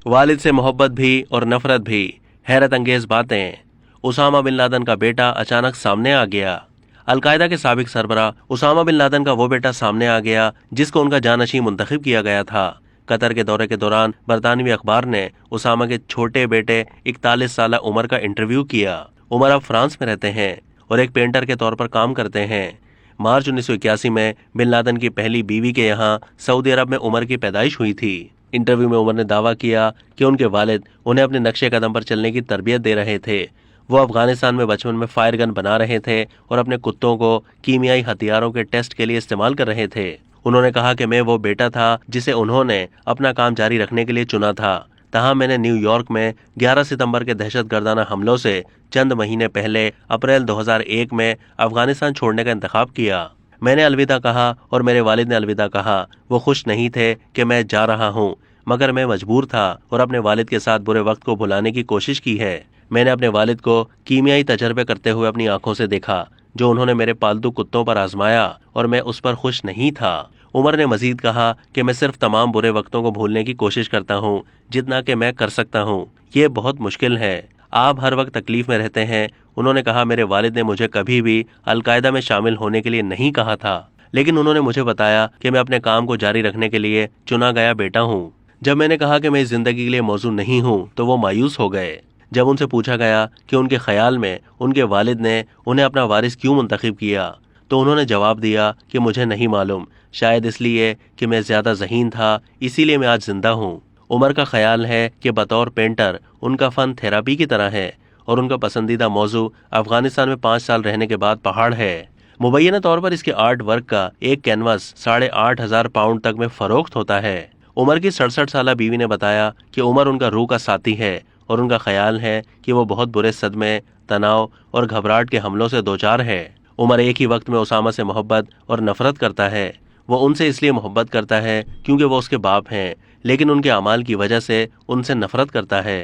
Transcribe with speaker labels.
Speaker 1: वालिद से मोहब्बत भी और नफरत भी। हैरत अंगेज बातें। उसामा बिन लादेन का बेटा अचानक सामने आ गया। अलकायदा के साबिक सरबरा उसामा बिन लादेन का वो बेटा सामने आ गया जिसको उनका जानशी मुंतखब किया गया था। कतर के दौरे के दौरान बरतानवी अखबार ने उसामा के छोटे बेटे 41 साल उमर का इंटरव्यू किया। उमर अब फ्रांस में रहते हैं और एक पेंटर के तौर पर काम करते हैं। मार्च 1981 में बिन लादेन की पहली बीवी के यहाँ सऊदी अरब में उमर की पैदाइश हुई थी। इंटरव्यू में उमर ने दावा किया कि उनके वालिद उन्हें अपने नक्शे कदम पर चलने की तरबियत दे रहे थे। वो अफगानिस्तान में बचपन में फायर गन बना रहे थे और अपने कुत्तों को कीमियाई हथियारों के टेस्ट के लिए इस्तेमाल कर रहे थे। उन्होंने कहा कि मैं वो बेटा था जिसे उन्होंने अपना काम जारी रखने के लिए चुना था। तहाँ मैंने न्यूयॉर्क में 11 सितंबर के दहशतगर्दाना हमलों से चंद महीने पहले अप्रैल 2001 में अफगानिस्तान छोड़ने का इंतखाब किया। मैंने अलविदा कहा और मेरे वालिद ने अलविदा कहा। वो खुश नहीं थे कि मैं जा रहा हूँ, मगर मैं मजबूर था और अपने वालिद के साथ बुरे वक्त को भुलाने की कोशिश की है। मैंने अपने वालिद को कीमियाई तजर्बे करते हुए अपनी आंखों से देखा जो उन्होंने मेरे पालतू कुत्तों पर आजमाया, और मैं उस पर खुश नहीं था। उमर ने मजीद कहा कि मैं सिर्फ तमाम बुरे वक्तों को भूलने की कोशिश करता हूँ जितना कि मैं कर सकता हूँ। ये बहुत मुश्किल है। आप हर वक्त तकलीफ में रहते हैं। उन्होंने कहा मेरे वालिद ने मुझे कभी भी अलकायदा में शामिल होने के लिए नहीं कहा था, लेकिन उन्होंने मुझे बताया कि मैं अपने काम को जारी रखने के लिए चुना गया बेटा हूँ। जब मैंने कहा कि मैं इस जिंदगी के लिए मौजू नहीं हूँ तो वो मायूस हो गए। जब उनसे पूछा गया कि उनके ख्याल में उनके वालिद ने उन्हें अपना वारिस क्यों मुंतखब किया, तो उन्होंने जवाब दिया कि मुझे नहीं मालूम, शायद इसलिए कि मैं ज्यादा ज़हीन था, इसीलिए मैं आज जिंदा हूँ। उमर का ख्याल है कि बतौर पेंटर उनका फ़न थेरापी की तरह है और उनका पसंदीदा मौजू अफगानिस्तान में 5 साल रहने के बाद पहाड़ है। मुबैना तौर पर इसके आर्ट वर्क का एक कैनवस 8,500 पाउंड तक में फरोख्त होता है। उमर की 67 साल बीवी ने बताया कि उमर उनका रूह का साथी है और उनका ख्याल है कि वो बहुत बुरे सदमे, तनाव और घबराहट के हमलों से दोचार है। उमर एक ही वक्त में उसामा से मोहब्बत और नफरत करता है। वो उनसे इसलिए मोहब्बत करता है क्योंकि वो उसके बाप हैं, लेकिन उनके अमाल की वजह से उनसे नफरत करता है।